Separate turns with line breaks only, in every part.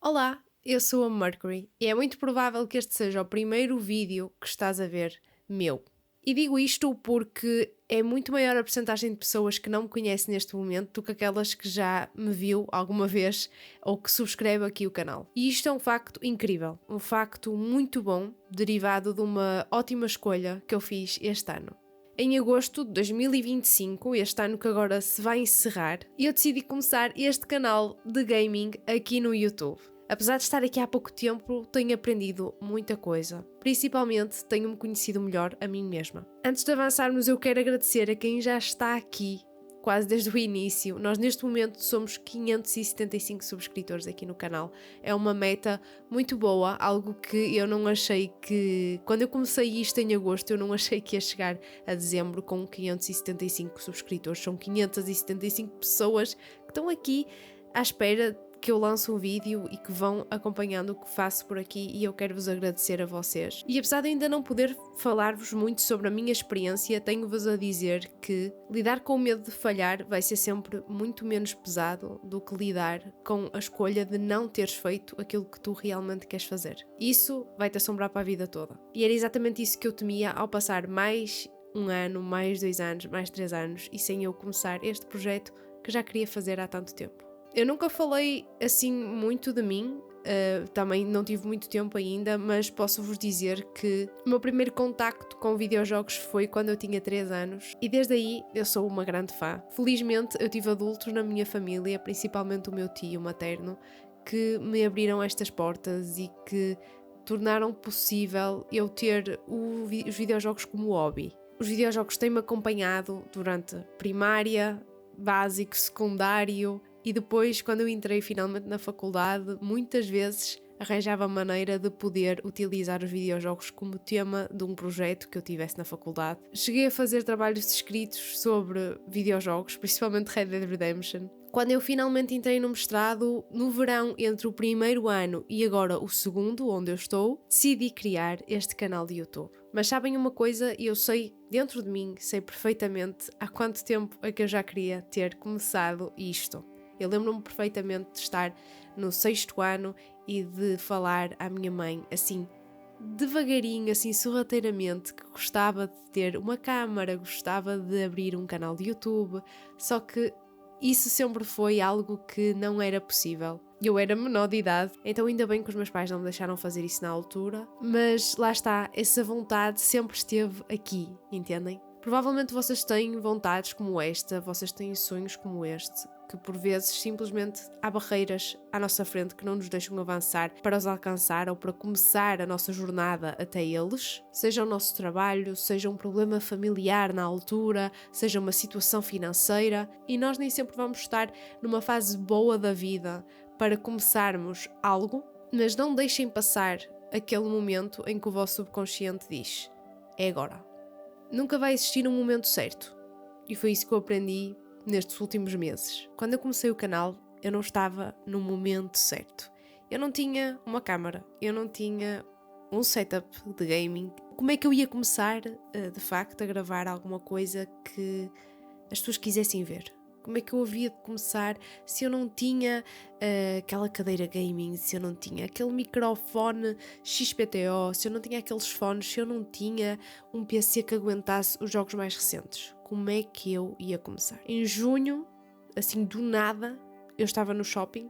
Olá, eu sou a Mercury e é muito provável que este seja o primeiro vídeo que estás a ver meu. E digo isto porque é muito maior a percentagem de pessoas que não me conhecem neste momento do que aquelas que já me viu alguma vez ou que subscreve aqui o canal. E isto é um facto incrível, um facto muito bom, derivado de uma ótima escolha que eu fiz este ano. Em agosto de 2025, este ano que agora se vai encerrar, eu decidi começar este canal de gaming aqui no YouTube. Apesar de estar aqui há pouco tempo, tenho aprendido muita coisa. Principalmente, tenho-me conhecido melhor a mim mesma. Antes de avançarmos, eu quero agradecer a quem já está aqui, quase desde o início. Nós neste momento somos 575 subscritores aqui no canal. É uma meta muito boa, algo que eu não achei que... Quando eu comecei isto em agosto, eu não achei que ia chegar a dezembro com 575 subscritores. São 575 pessoas que estão aqui à espera que eu lanço um vídeo e que vão acompanhando o que faço por aqui, e eu quero vos agradecer a vocês. E apesar de ainda não poder falar-vos muito sobre a minha experiência, tenho-vos a dizer que lidar com o medo de falhar vai ser sempre muito menos pesado do que lidar com a escolha de não teres feito aquilo que tu realmente queres fazer. Isso vai-te assombrar para a vida toda. E era exatamente isso que eu temia ao passar mais um ano, mais 2 anos, mais 3 anos e sem eu começar este projeto que já queria fazer há tanto tempo. Eu nunca falei assim muito de mim, também não tive muito tempo ainda, mas posso-vos dizer que o meu primeiro contacto com videojogos foi quando eu tinha 3 anos e desde aí eu sou uma grande fã. Felizmente eu tive adultos na minha família, principalmente o meu tio materno, que me abriram estas portas e que tornaram possível eu ter os videojogos como hobby. Os videojogos têm-me acompanhado durante primária, básico, secundário. E depois, quando eu entrei finalmente na faculdade, muitas vezes arranjava maneira de poder utilizar os videojogos como tema de um projeto que eu tivesse na faculdade. Cheguei a fazer trabalhos escritos sobre videojogos, principalmente Red Dead Redemption. Quando eu finalmente entrei no mestrado, no verão entre o primeiro ano e agora o segundo, onde eu estou, decidi criar este canal de YouTube. Mas sabem uma coisa, eu sei, dentro de mim, sei perfeitamente há quanto tempo é que eu já queria ter começado isto. Eu lembro-me perfeitamente de estar no 6º ano e de falar à minha mãe, assim, devagarinho, assim, sorrateiramente, que gostava de ter uma câmara, gostava de abrir um canal de YouTube, só que isso sempre foi algo que não era possível. Eu era menor de idade, então ainda bem que os meus pais não me deixaram fazer isso na altura, mas lá está, essa vontade sempre esteve aqui, entendem? Provavelmente vocês têm vontades como esta, vocês têm sonhos como este, que por vezes simplesmente há barreiras à nossa frente que não nos deixam avançar para os alcançar ou para começar a nossa jornada até eles, seja o nosso trabalho, seja um problema familiar na altura, seja uma situação financeira, e nós nem sempre vamos estar numa fase boa da vida para começarmos algo, mas não deixem passar aquele momento em que o vosso subconsciente diz: é agora. Nunca vai existir um momento certo, e foi isso que eu aprendi nestes últimos meses. Quando eu comecei o canal, eu não estava no momento certo. Eu não tinha uma câmara, eu não tinha um setup de gaming. Como é que eu ia começar, de facto, a gravar alguma coisa que as pessoas quisessem ver? Como é que eu havia de começar se eu não tinha aquela cadeira gaming, se eu não tinha aquele microfone XPTO, se eu não tinha aqueles fones, se eu não tinha um PC que aguentasse os jogos mais recentes? Como é que eu ia começar? Em junho, assim do nada, eu estava no shopping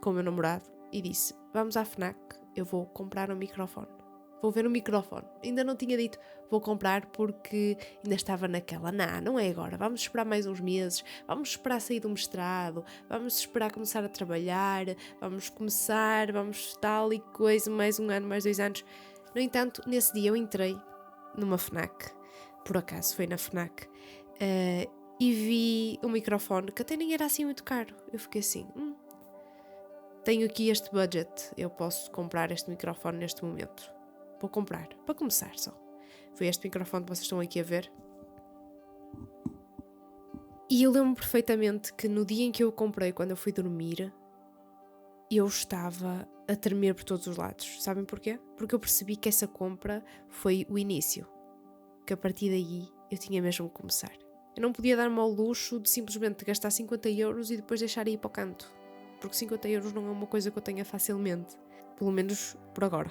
com o meu namorado e disse: vamos à FNAC, eu vou comprar um microfone. Vou ver um microfone. Ainda não tinha dito vou comprar porque ainda estava naquela. Não é agora. Vamos esperar mais uns meses. Vamos esperar sair do mestrado. Vamos esperar começar a trabalhar. Vamos tal e coisa. Mais um ano, mais 2 anos. No entanto, nesse dia eu entrei numa FNAC. Por acaso foi na FNAC. E vi um microfone que até nem era assim muito caro. Eu fiquei assim... tenho aqui este budget. Eu posso comprar este microfone neste momento. Vou comprar, para começar só. Foi este microfone que vocês estão aqui a ver. E eu lembro perfeitamente que no dia em que eu o comprei, quando eu fui dormir, eu estava a tremer por todos os lados. Sabem porquê? Porque eu percebi que essa compra foi o início. Que a partir daí eu tinha mesmo que começar. Eu não podia dar-me ao luxo de simplesmente gastar 50 euros e depois deixar ir para o canto. porque 50€ não é uma coisa que eu tenha facilmente, pelo menos por agora.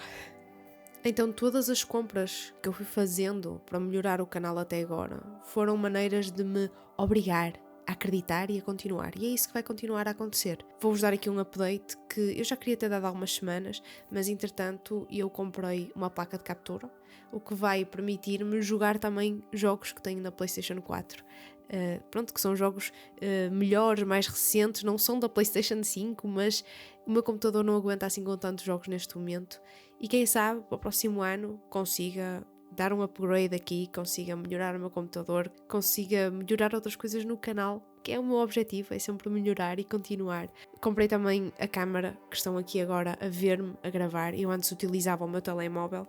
Então todas as compras que eu fui fazendo para melhorar o canal até agora foram maneiras de me obrigar a acreditar e a continuar. E é isso que vai continuar a acontecer. Vou-vos dar aqui um update que eu já queria ter dado há algumas semanas, mas entretanto eu comprei uma placa de captura, o que vai permitir-me jogar também jogos que tenho na PlayStation 4. Que são jogos melhores, mais recentes, não são da PlayStation 5, mas o meu computador não aguenta assim com tantos jogos neste momento. E quem sabe, para o próximo ano, consiga dar um upgrade aqui, consiga melhorar o meu computador, consiga melhorar outras coisas no canal, que é o meu objetivo, é sempre melhorar e continuar. Comprei também a câmara, que estão aqui agora a ver-me a gravar. Eu antes utilizava o meu telemóvel,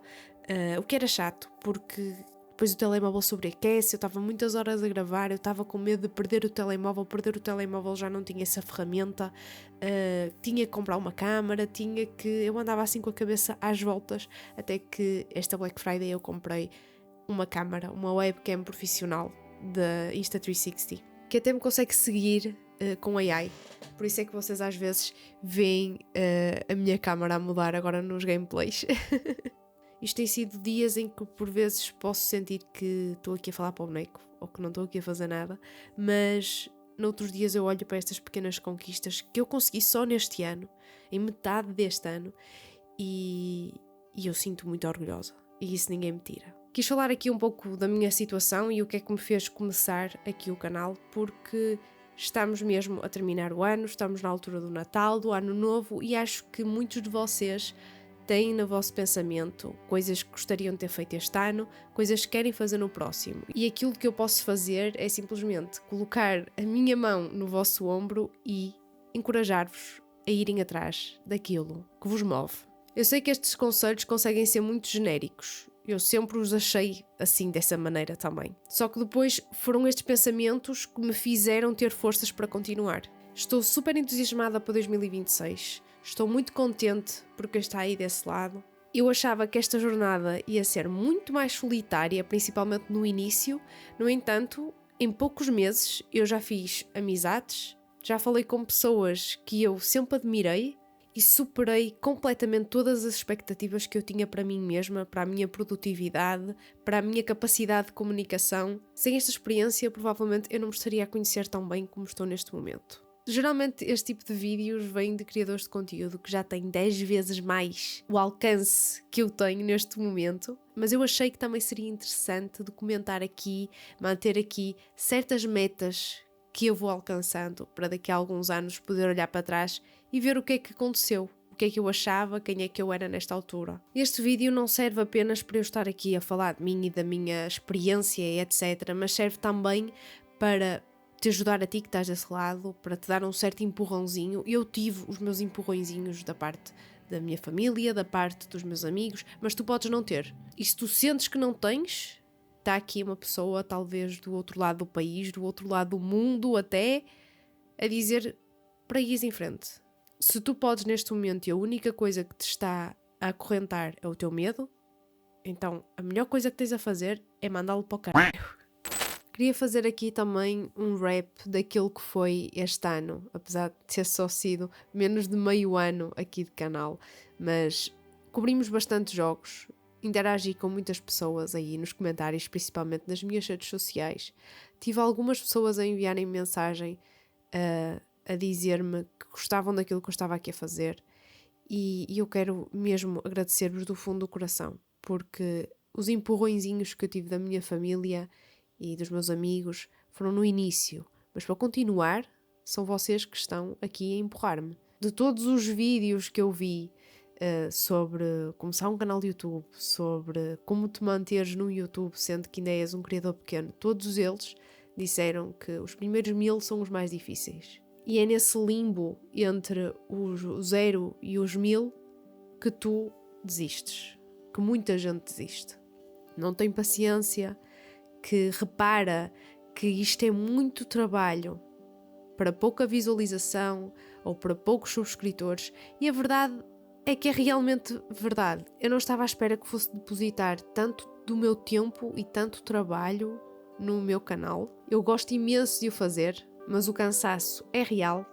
o que era chato, porque depois o telemóvel sobreaquece, eu estava muitas horas a gravar, eu estava com medo de perder o telemóvel já não tinha essa ferramenta, tinha que comprar uma câmara, eu andava assim com a cabeça às voltas, até que esta Black Friday eu comprei uma câmara, uma webcam profissional da Insta360, que até me consegue seguir com AI, por isso é que vocês às vezes veem a minha câmara a mudar agora nos gameplays. Isto tem sido dias em que por vezes posso sentir que estou aqui a falar para o boneco ou que não estou aqui a fazer nada, mas noutros dias eu olho para estas pequenas conquistas que eu consegui só neste ano, em metade deste ano, e eu sinto muito orgulhosa, e isso ninguém me tira. Quis falar aqui um pouco da minha situação e o que é que me fez começar aqui o canal, porque estamos mesmo a terminar o ano, estamos na altura do Natal, do Ano Novo, e acho que muitos de vocês têm no vosso pensamento coisas que gostariam de ter feito este ano, coisas que querem fazer no próximo. E aquilo que eu posso fazer é simplesmente colocar a minha mão no vosso ombro e encorajar-vos a irem atrás daquilo que vos move. Eu sei que estes conselhos conseguem ser muito genéricos. Eu sempre os achei assim, dessa maneira também. Só que depois foram estes pensamentos que me fizeram ter forças para continuar. Estou super entusiasmada para 2026. Estou muito contente porque está aí desse lado. Eu achava que esta jornada ia ser muito mais solitária, principalmente no início. No entanto, em poucos meses eu já fiz amizades, já falei com pessoas que eu sempre admirei e superei completamente todas as expectativas que eu tinha para mim mesma, para a minha produtividade, para a minha capacidade de comunicação. Sem esta experiência, provavelmente eu não me estaria a conhecer tão bem como estou neste momento. Geralmente este tipo de vídeos vem de criadores de conteúdo que já têm 10 vezes mais o alcance que eu tenho neste momento, mas eu achei que também seria interessante documentar aqui, manter aqui certas metas que eu vou alcançando para daqui a alguns anos poder olhar para trás e ver o que é que aconteceu, o que é que eu achava, quem é que eu era nesta altura. Este vídeo não serve apenas para eu estar aqui a falar de mim e da minha experiência e etc, mas serve também para te ajudar a ti que estás desse lado, para te dar um certo empurrãozinho. Eu tive os meus empurrõezinhos da parte da minha família, da parte dos meus amigos, mas tu podes não ter. E se tu sentes que não tens, está aqui uma pessoa, talvez do outro lado do país, do outro lado do mundo até, a dizer para ires em frente. Se tu podes neste momento e a única coisa que te está a acorrentar é o teu medo, então a melhor coisa que tens a fazer é mandá-lo para o caralho. Queria fazer aqui também um wrap daquilo que foi este ano, apesar de ter só sido menos de meio ano aqui de canal, mas cobrimos bastante jogos, interagi com muitas pessoas aí nos comentários, principalmente nas minhas redes sociais. Tive algumas pessoas a enviarem mensagem a dizer-me que gostavam daquilo que eu estava aqui a fazer e eu quero mesmo agradecer-vos do fundo do coração, porque os empurrõezinhos que eu tive da minha família e dos meus amigos foram no início, mas para continuar são vocês que estão aqui a empurrar-me. De todos os vídeos que eu vi sobre começar um canal de YouTube, sobre como te manteres no YouTube sendo que ainda és um criador pequeno, todos eles disseram que os primeiros 1000 são os mais difíceis. E é nesse limbo entre os 0 e os 1000 que tu desistes, que muita gente desiste. Não tem paciência, que repara que isto é muito trabalho para pouca visualização ou para poucos subscritores, e a verdade é que é realmente verdade. Eu não estava à espera que fosse depositar tanto do meu tempo e tanto trabalho no meu canal. Eu gosto imenso de o fazer, mas o cansaço é real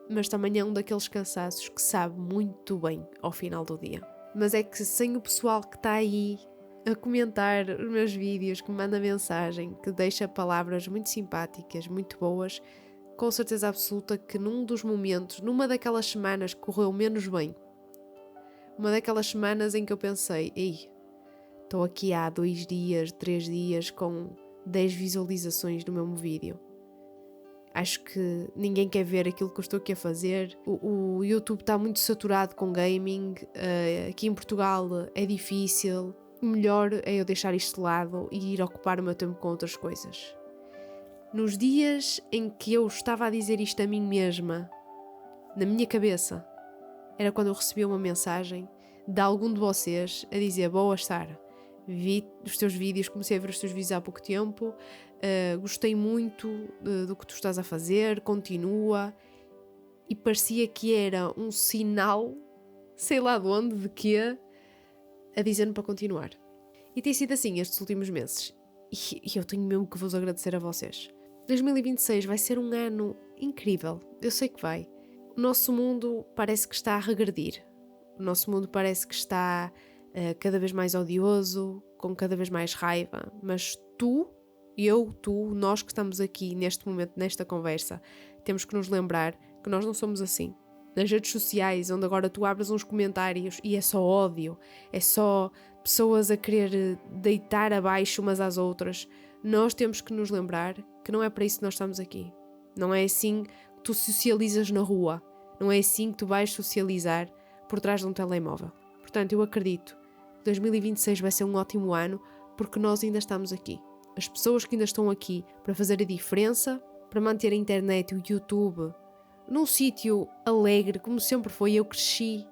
mas também é um daqueles cansaços que sabe muito bem ao final do dia. Mas é que sem o pessoal que está aí a comentar os meus vídeos, que me manda mensagem, que deixa palavras muito simpáticas, muito boas, com certeza absoluta que num dos momentos, numa daquelas semanas que correu menos bem, uma daquelas semanas em que eu pensei, ei, estou aqui há 2 dias, 3 dias com 10 visualizações no meu vídeo. Acho que ninguém quer ver aquilo que eu estou aqui a fazer. O YouTube está muito saturado com gaming. Aqui em Portugal é difícil. O melhor é eu deixar isto de lado e ir ocupar o meu tempo com outras coisas. Nos dias em que eu estava a dizer isto a mim mesma, na minha cabeça, era quando eu recebia uma mensagem de algum de vocês a dizer: boas, Sara, vi os teus vídeos, comecei a ver os teus vídeos há pouco tempo, gostei muito do que tu estás a fazer, continua. E parecia que era um sinal, sei lá de onde, de quê, a dizer-me para continuar. E tem sido assim estes últimos meses. E eu tenho mesmo que vos agradecer a vocês. 2026 vai ser um ano incrível, eu sei que vai. O nosso mundo parece que está a regredir. O nosso mundo parece que está cada vez mais odioso, com cada vez mais raiva. Mas nós que estamos aqui neste momento, nesta conversa, temos que nos lembrar que nós não somos assim. Nas redes sociais, onde agora tu abres uns comentários e é só ódio, é só pessoas a querer deitar abaixo umas às outras, nós temos que nos lembrar que não é para isso que nós estamos aqui. Não é assim que tu socializas na rua. Não é assim que tu vais socializar por trás de um telemóvel. Portanto, eu acredito que 2026 vai ser um ótimo ano porque nós ainda estamos aqui. As pessoas que ainda estão aqui para fazer a diferença, para manter a internet e o YouTube num sítio alegre, como sempre foi. Eu cresci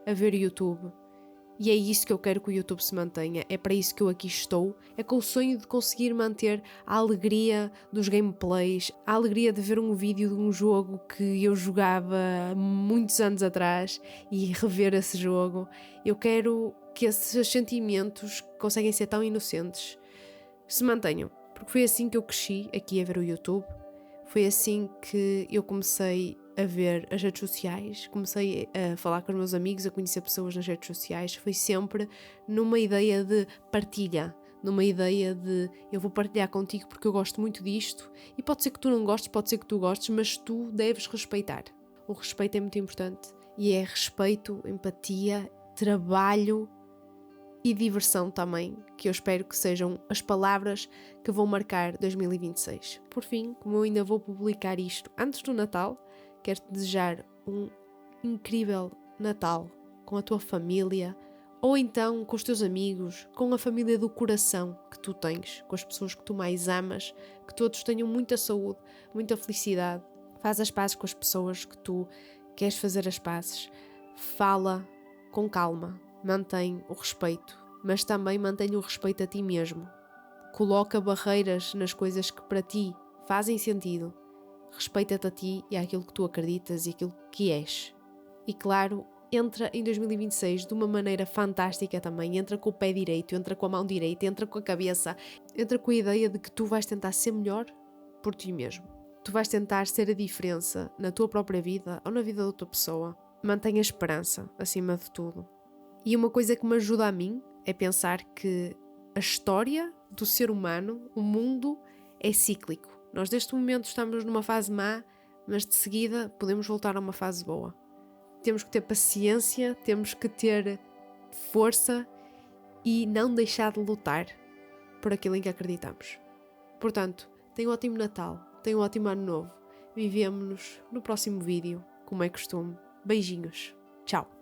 a ver YouTube. E é isso que eu quero que o YouTube se mantenha. É para isso que eu aqui estou. É com o sonho de conseguir manter a alegria dos gameplays, a alegria de ver um vídeo de um jogo que eu jogava muitos anos atrás e rever esse jogo. Eu quero que esses sentimentos que conseguem ser tão inocentes se mantenham. Porque foi assim que eu cresci aqui a ver o YouTube. Foi assim que eu comecei a ver as redes sociais, comecei a falar com os meus amigos, a conhecer pessoas nas redes sociais. Foi sempre numa ideia de partilha, numa ideia de eu vou partilhar contigo porque eu gosto muito disto, e pode ser que tu não gostes, pode ser que tu gostes, mas tu deves respeitar. O respeito é muito importante e é respeito, empatia, trabalho e diversão também, que eu espero que sejam as palavras que vão marcar 2026. Por fim, como eu ainda vou publicar isto antes do Natal, quero-te desejar um incrível Natal com a tua família, ou então com os teus amigos, com a família do coração que tu tens, com as pessoas que tu mais amas, que todos tenham muita saúde, muita felicidade. Faz as pazes com as pessoas que tu queres fazer as pazes. Fala com calma, mantém o respeito, mas também mantém o respeito a ti mesmo. Coloca barreiras nas coisas que para ti fazem sentido. Respeita-te a ti e àquilo que tu acreditas e aquilo que és. E claro, entra em 2026 de uma maneira fantástica também. Entra com o pé direito, entra com a mão direita, entra com a cabeça, entra com a ideia de que tu vais tentar ser melhor por ti mesmo. Tu vais tentar ser a diferença na tua própria vida ou na vida de outra pessoa. Mantenha a esperança acima de tudo. E uma coisa que me ajuda a mim é pensar que a história do ser humano, o mundo, é cíclico. Nós neste momento estamos numa fase má, mas de seguida podemos voltar a uma fase boa. Temos que ter paciência, temos que ter força e não deixar de lutar por aquilo em que acreditamos. Portanto, tenha um ótimo Natal, tenha um ótimo Ano Novo. Vivemos-nos no próximo vídeo, como é costume. Beijinhos. Tchau.